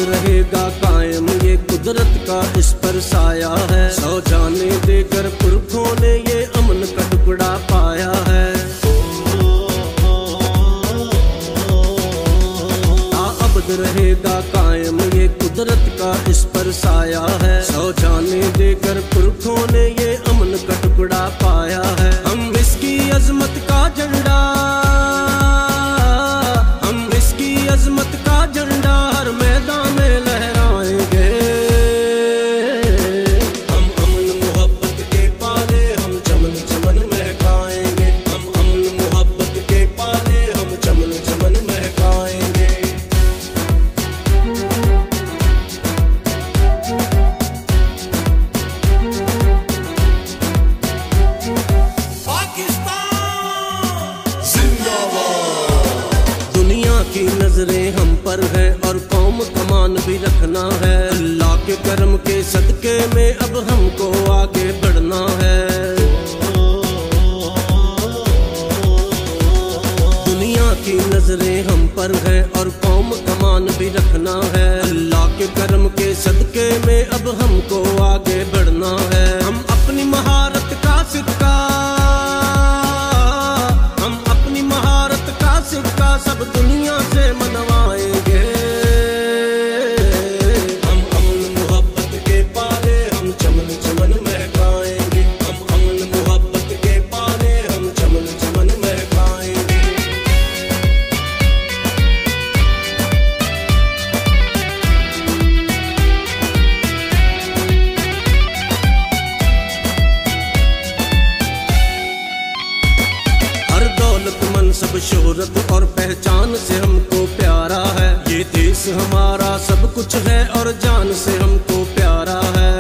रहेगा कायम ये कुदरत का इस पर साया है। सौ जाने देकर पुरखों ने ये अमन का टुकड़ा पाया है। अबद रहेगा कायम ये कुदरत का इस पर साया है। सौ जाने देकर पुरखों ने ये अमन का टुकड़ा पाया है। हम इसकी अजमत का झंडा, हम इसकी अजमत का झंडा हर मैदान में लहराएंगे। हम अमन मोहब्बत के पाले हम चमन चमन महकाएंगे। हम अमन मोहब्बत के पाले हम चमन चमन महकाएंगे। की नजरें हम पर है और कौम कमान भी रखना है। अल्लाह के करम के सदके में अब हमको आगे बढ़ना है। दुनिया की नजरें हम पर है और कौम कमान भी रखना है। अल्लाह के करम के सदके में अब हमको आगे बढ़ना है। हम अपनी महारत का सिक्का, हम अपनी महारत का सिक्का सब दुनिया से मनवाएंगे। हम अमन मोहब्बत के पाले हम चमन चमन महकाएंगे। हम अमन मोहब्बत के पाले हम चमन चमन महकाएंगे। हर दौलत मनसब शोहरत और पहचान से हमको प्यारा है। ये देश हमारा सब कुछ है और जान से हमको प्यारा है।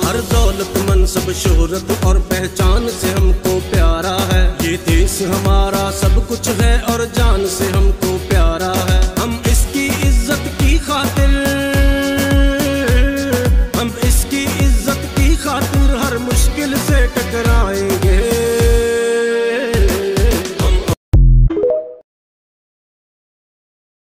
हर दौलत मनसब शोहरत और पहचान से हमको प्यारा है। ये देश हमारा सब कुछ है और जान से